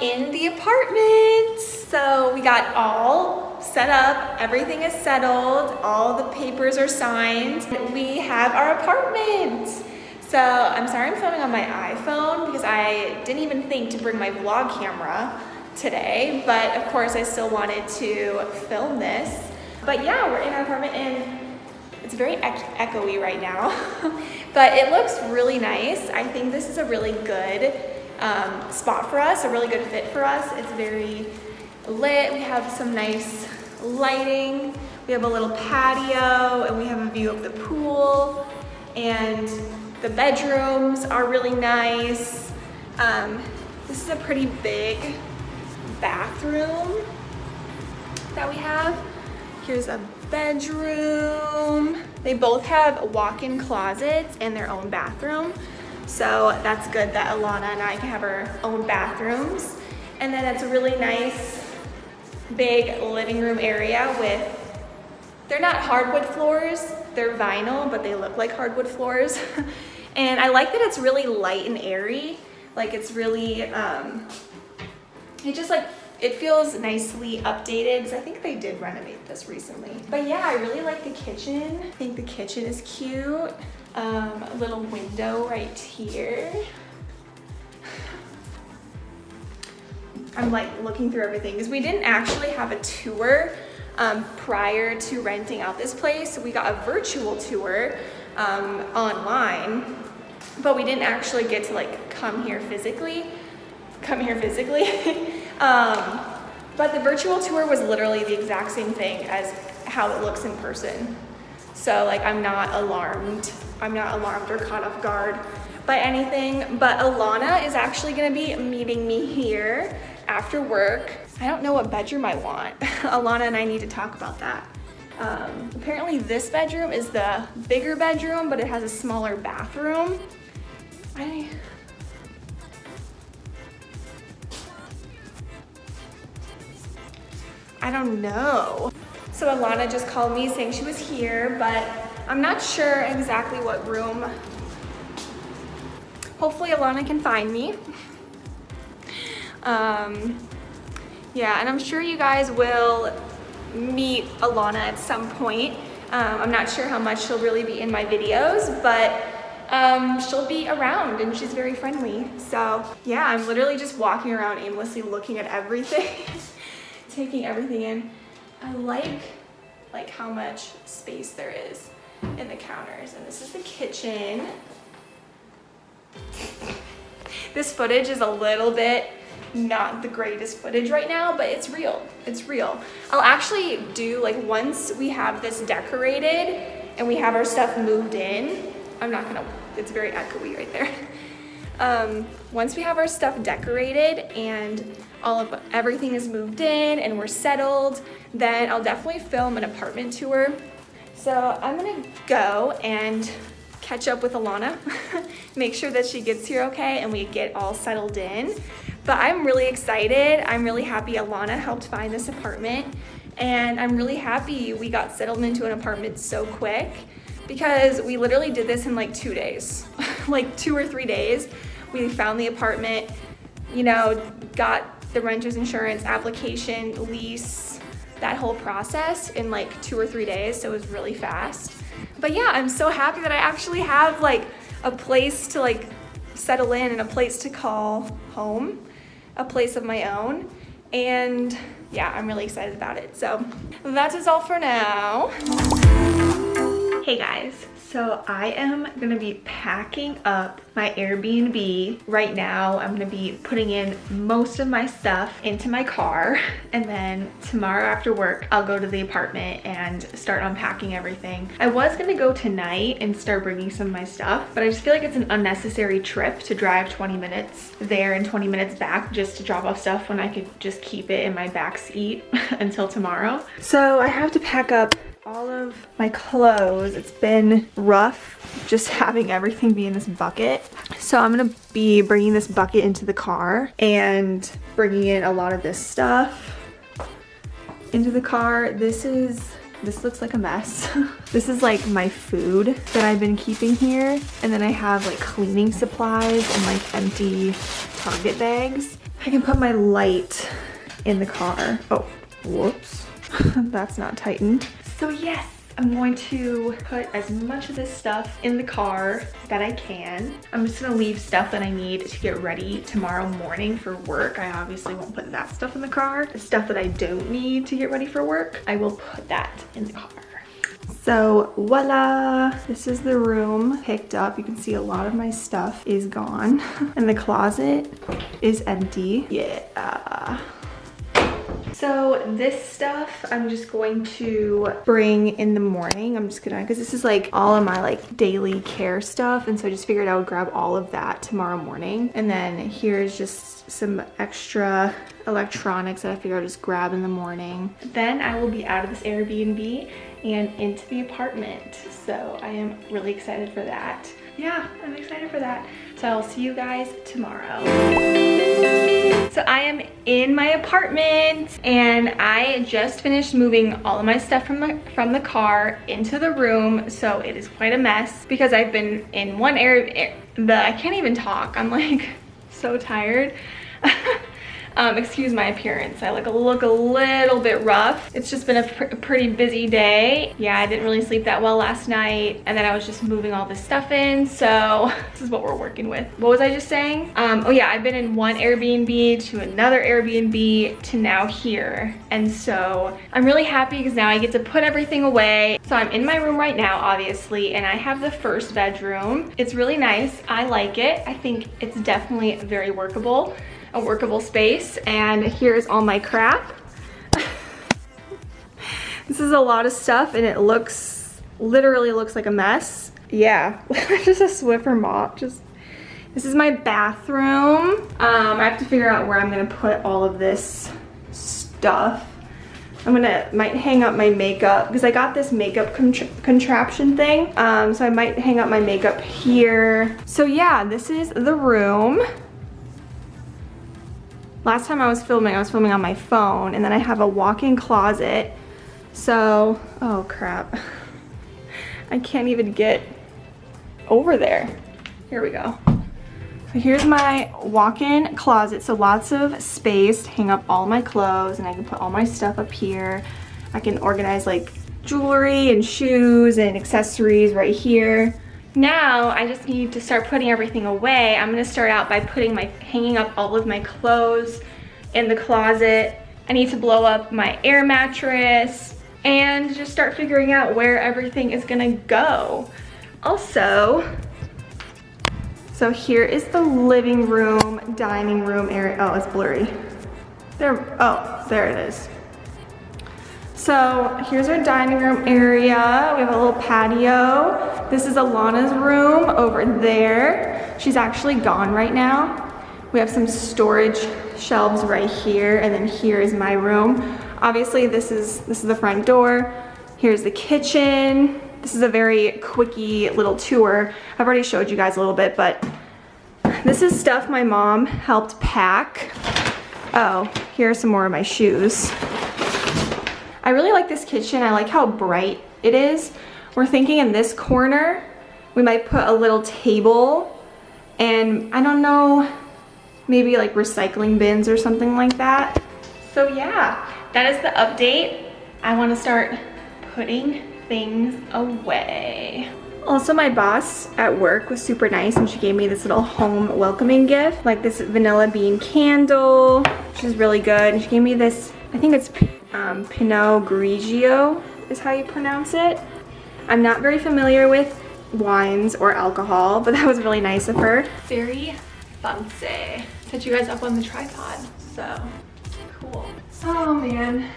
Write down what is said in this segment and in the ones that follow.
in the apartment. So we got all set up, everything is settled, all the papers are signed. We have our apartment. So I'm sorry I'm filming on my iPhone because I didn't even think to bring my vlog camera today, but of course I still wanted to film this. But yeah, we're in our apartment and it's very echoey right now, but it looks really nice. I think this is a really good spot for us, a really good fit for us. It's very lit. We have some nice lighting. We have a little patio and we have a view of the pool, and the bedrooms are really nice. This is a pretty big bathroom that we have. Here's a bedroom. They both have walk-in closets and their own bathroom. So that's good that Alana and I can have our own bathrooms. And then it's a really nice big living room area with, they're not hardwood floors, they're vinyl, but they look like hardwood floors. And I like that it's really light and airy. Like it's really, it feels nicely updated because I think they did renovate this recently. But yeah, I really like the kitchen. I think the kitchen is cute. A little window right here. I'm like looking through everything because we didn't actually have a tour prior to renting out this place. So we got a virtual tour online, but we didn't actually get to like come here physically. But the virtual tour was literally the exact same thing as how it looks in person. So like I'm not alarmed or caught off guard by anything. But Alana is actually gonna be meeting me here after work. I don't know what bedroom I want. Alana and I need to talk about that. Apparently this bedroom is the bigger bedroom, but it has a smaller bathroom. I don't know. So Alana just called me saying she was here, but I'm not sure exactly what room. Hopefully Alana can find me. Yeah, and I'm sure you guys will meet Alana at some point. I'm not sure how much she'll really be in my videos, but she'll be around and she's very friendly. So yeah, I'm literally just walking around aimlessly looking at everything, taking everything in. I like how much space there is in the counters. And this is the kitchen. This footage is a little bit not the greatest footage right now, but it's real. It's real. I'll actually do, like, once we have this decorated and we have our stuff moved in, it's very echoey right there. Once we have our stuff decorated and everything is moved in and we're settled, then I'll definitely film an apartment tour. So I'm gonna go and catch up with Alana, make sure that she gets here okay and we get all settled in. But I'm really excited. I'm really happy Alana helped find this apartment, and I'm really happy we got settled into an apartment so quick because we literally did this in like 2 days, like 2 or 3 days. We found the apartment, you know, got the renter's insurance application, lease, that whole process in like 2 or 3 days. So it was really fast. But yeah, I'm so happy that I actually have like a place to like settle in and a place to call home, a place of my own. And yeah, I'm really excited about it. So that is all for now. Hey guys, so I am gonna be packing up my Airbnb right now. I'm gonna be putting in most of my stuff into my car, and then tomorrow after work, I'll go to the apartment and start unpacking everything. I was gonna go tonight and start bringing some of my stuff, but I just feel like it's an unnecessary trip to drive 20 minutes there and 20 minutes back just to drop off stuff when I could just keep it in my back seat until tomorrow. So I have to pack up all of my clothes. It's been rough just having everything be in this bucket. So I'm gonna be bringing this bucket into the car and bringing in a lot of this stuff into the car. This looks like a mess. This is like my food that I've been keeping here. And then I have like cleaning supplies and like empty Target bags. I can put my light in the car. Oh, whoops. That's not tightened. So yes, I'm going to put as much of this stuff in the car that I can. I'm just gonna leave stuff that I need to get ready tomorrow morning for work. I obviously won't put that stuff in the car. The stuff that I don't need to get ready for work, I will put that in the car. So voila, this is the room picked up. You can see a lot of my stuff is gone and the closet is empty. Yeah. So this stuff I'm just going to bring in the morning. I'm just gonna, because this is like all of my like daily care stuff, and so I just figured I would grab all of that tomorrow morning. And then here's just some extra electronics that I figured I'll just grab in the morning. Then I will be out of this Airbnb and into the apartment. So I am really excited for that. Yeah, I'm excited for that. So I'll see you guys tomorrow. So I am in my apartment and I just finished moving all of my stuff from the car into the room. So it is quite a mess because I've been in one area, I can't even talk. I'm like so tired. Excuse my appearance. I look a little bit rough. It's just been a pretty busy day. Yeah, I didn't really sleep that well last night, and then I was just moving all this stuff in, so this is what we're working with. What was I just saying? Oh yeah, I've been in one Airbnb to another Airbnb to now here, and so I'm really happy because now I get to put everything away. So I'm in my room right now, obviously, and I have the first bedroom. It's really nice. I like it. I think it's definitely very workable. A workable space, and here's all my crap. This is a lot of stuff and it literally looks like a mess. Yeah, just a Swiffer mop. This is my bathroom. I have to figure out where I'm gonna put all of this stuff. Might hang up my makeup because I got this makeup contraption thing. So I might hang up my makeup here. So yeah, this is the room. Last time I was filming on my phone, and then I have a walk-in closet. So, oh crap. I can't even get over there. Here we go. So here's my walk-in closet. So lots of space to hang up all my clothes, and I can put all my stuff up here. I can organize like jewelry and shoes and accessories right here. Now I just need to start putting everything away. I'm gonna start out by hanging up all of my clothes in the closet. I need to blow up my air mattress and just start figuring out where everything is gonna go. Also, so here is the living room, dining room area. Oh, it's blurry. There it is. So here's our dining room area. We have a little patio. This is Alana's room over there. She's actually gone right now. We have some storage shelves right here, and then here is my room. Obviously this is the front door. Here's the kitchen. This is a very quickie little tour. I've already showed you guys a little bit, but this is stuff my mom helped pack. Oh, here are some more of my shoes. I really like this kitchen. I like how bright it is. We're thinking in this corner, we might put a little table and I don't know, maybe like recycling bins or something like that. So yeah, that is the update. I want to start putting things away. Also, my boss at work was super nice and she gave me this little home welcoming gift, like this vanilla bean candle, which is really good. And she gave me this, I think it's Pinot Grigio is how you pronounce it. I'm not very familiar with wines or alcohol, but that was really nice of her. Very fancy. Set you guys up on the tripod, so cool. Oh man.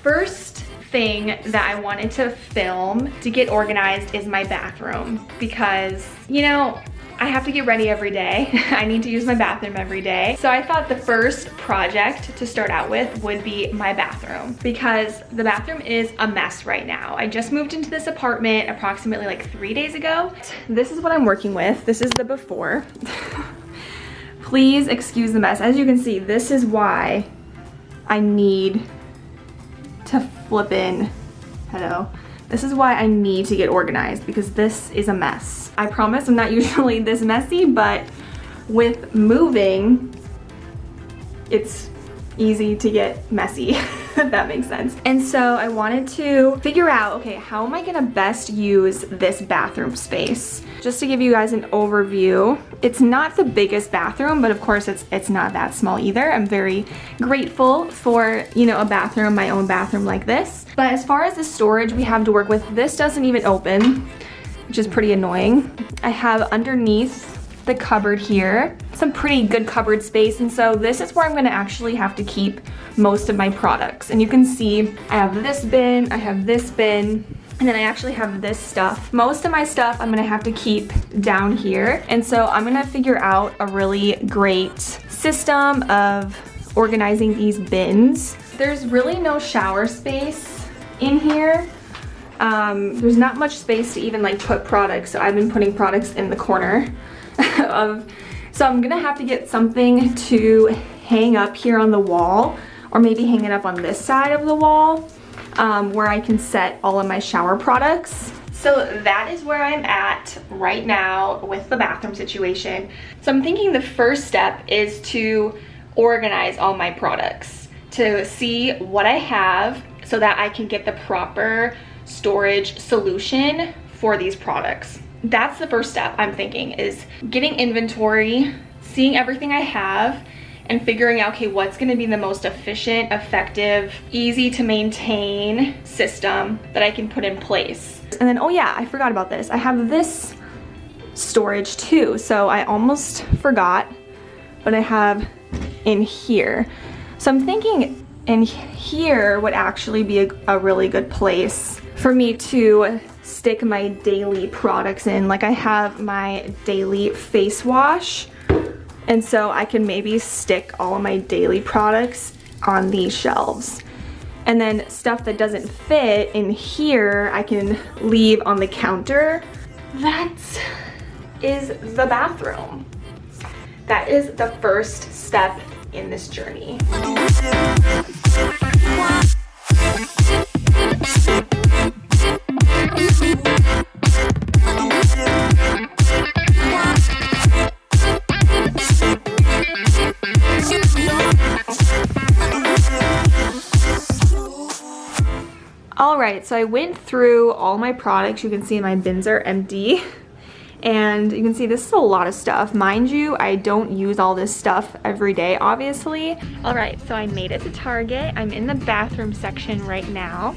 First thing that I wanted to film to get organized is my bathroom because, you know, I have to get ready every day. I need to use my bathroom every day. So I thought the first project to start out with would be my bathroom because the bathroom is a mess right now. I just moved into this apartment approximately like 3 days ago. This is what I'm working with. This is the before. Please excuse the mess. As you can see, this is why I need flippin', hello. This is why I need to get organized, because this is a mess. I promise I'm not usually this messy, but with moving, it's easy to get messy, if that makes sense. And so I wanted to figure out, okay, how am I gonna best use this bathroom space? Just to give you guys an overview, it's not the biggest bathroom, but of course it's not that small either. I'm very grateful for, you know, a bathroom, my own bathroom like this. But as far as the storage we have to work with, this doesn't even open, which is pretty annoying. I have underneath the cupboard here, some pretty good cupboard space, and so this is where I'm gonna actually have to keep most of my products. And you can see I have this bin, I have this bin, and then I actually have this stuff. Most of my stuff I'm gonna have to keep down here, and so I'm gonna figure out a really great system of organizing these bins. There's really no shower space in here. There's not much space to even like put products, so I've been putting products in the corner. So I'm gonna have to get something to hang up here on the wall, or maybe hang it up on this side of the wall, where I can set all of my shower products. So that is where I'm at right now with the bathroom situation. So I'm thinking the first step is to organize all my products, to see what I have so that I can get the proper storage solution for these products. That's the first step I'm thinking, is getting inventory, seeing everything I have, and figuring out, okay, what's gonna be the most efficient, effective, easy to maintain system that I can put in place. And then, oh yeah, I forgot about this. I have this storage too, so I almost forgot, but I have in here. So I'm thinking in here would actually be a really good place for me to stick my daily products in. Like I have my daily face wash, and so I can maybe stick all of my daily products on these shelves. And then stuff that doesn't fit in here, I can leave on the counter. That is the bathroom. That is the first step in this journey. Alright, so I went through all my products. You can see my bins are empty. And you can see this is a lot of stuff. Mind you, I don't use all this stuff every day, obviously. Alright, so I made it to Target. I'm in the bathroom section right now.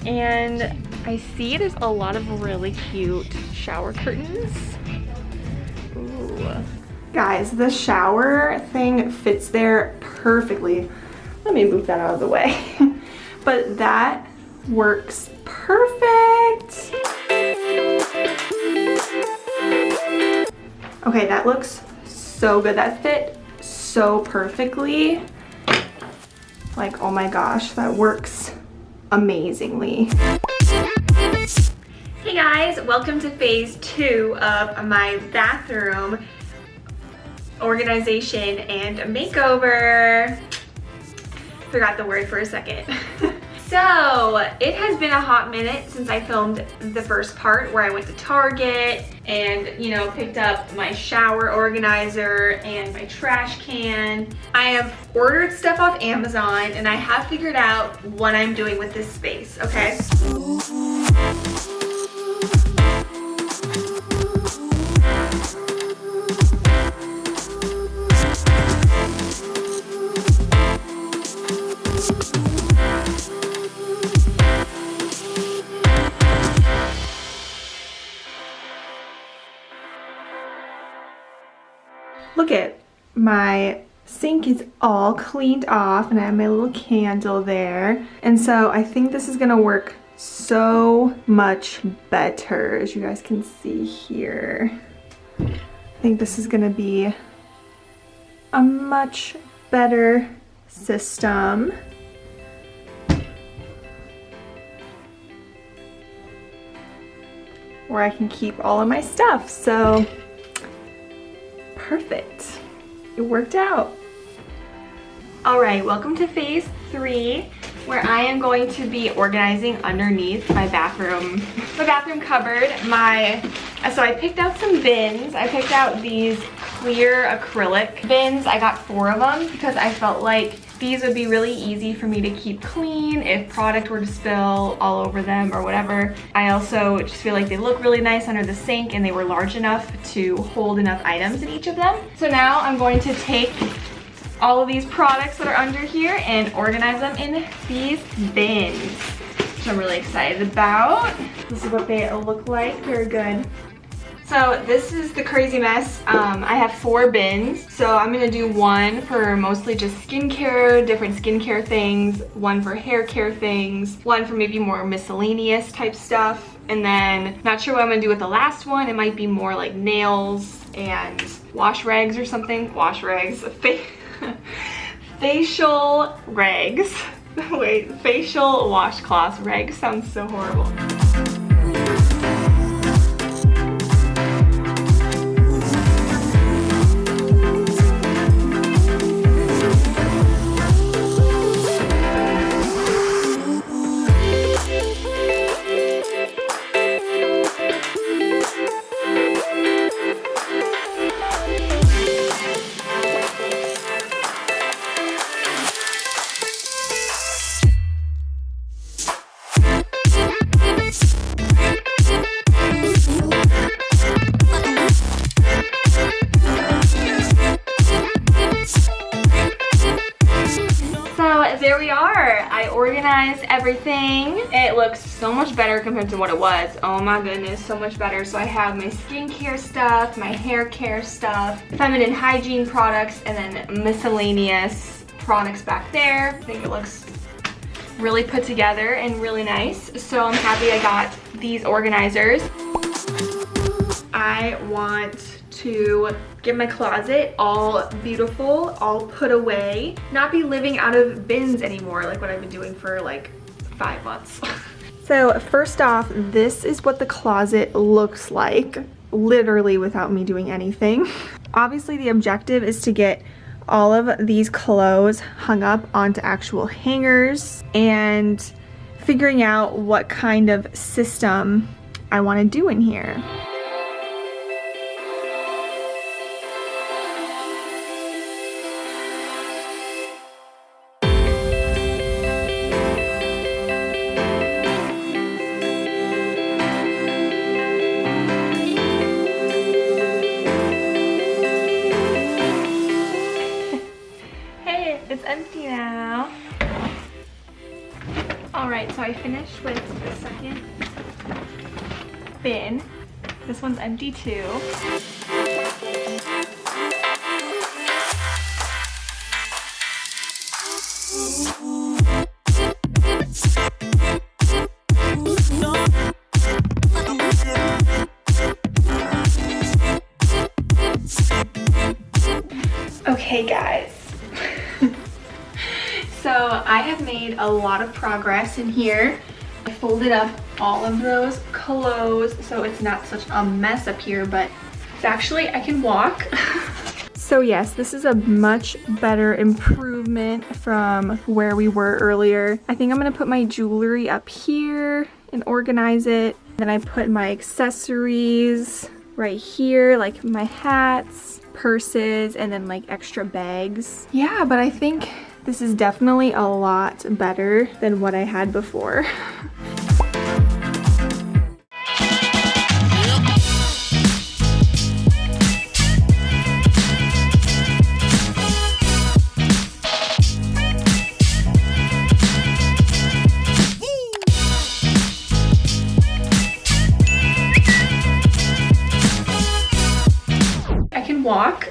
And I see there's a lot of really cute shower curtains. Ooh. Guys, the shower thing fits there perfectly. Let me move that out of the way. But that works perfect. Okay, that looks so good. That fit so perfectly. Like, oh my gosh, that works amazingly. Hey guys, welcome to phase 2 of my bathroom organization and makeover. Forgot the word for a second. So it has been a hot minute since I filmed the first part where I went to Target and, you know, picked up my shower organizer and my trash can. I have ordered stuff off Amazon and I have figured out what I'm doing with this space, okay? Look at my sink is all cleaned off and I have my little candle there. And so I think this is gonna work so much better, as you guys can see here. I think this is gonna be a much better system. Where I can keep all of my stuff. So perfect. It worked out. All right, welcome to phase 3. where I am going to be organizing underneath my bathroom cupboard. So I picked out some bins. I picked out these clear acrylic bins. I got 4 of them because I felt like these would be really easy for me to keep clean if product were to spill all over them or whatever. I also just feel like they look really nice under the sink, and they were large enough to hold enough items in each of them. So now I'm going to take all of these products that are under here and organize them in these bins, which I'm really excited about. This is what they look like. Very good. So this is the crazy mess. I have 4 bins. So I'm gonna do one for mostly just skincare, different skincare things, one for hair care things, one for maybe more miscellaneous type stuff, and then not sure what I'm gonna do with the last one. It might be more like nails and wash rags or something. Wash rags, facial rags. Wait, facial washcloths. Rags sounds so horrible. There we are. I organized everything. It looks so much better compared to what it was. Oh my goodness, so much better. So I have my skincare stuff, my hair care stuff, feminine hygiene products, and then miscellaneous products back there. I think it looks really put together and really nice. So I'm happy I got these organizers. I want to get my closet all beautiful, all put away, not be living out of bins anymore like what I've been doing for like 5 months. So first off, this is what the closet looks like, literally without me doing anything. Obviously the objective is to get all of these clothes hung up onto actual hangers and figuring out what kind of system I want to do in here. It's empty now. Alright, so I finished with the second bin. This one's empty too. Okay guys. So I have made a lot of progress in here. I folded up all of those clothes so it's not such a mess up here, but it's actually, I can walk. So yes, this is a much better improvement from where we were earlier. I think I'm gonna put my jewelry up here and organize it. Then I put my accessories right here, like my hats, purses, and then like extra bags. Yeah, but I think this is definitely a lot better than what I had before. I can walk.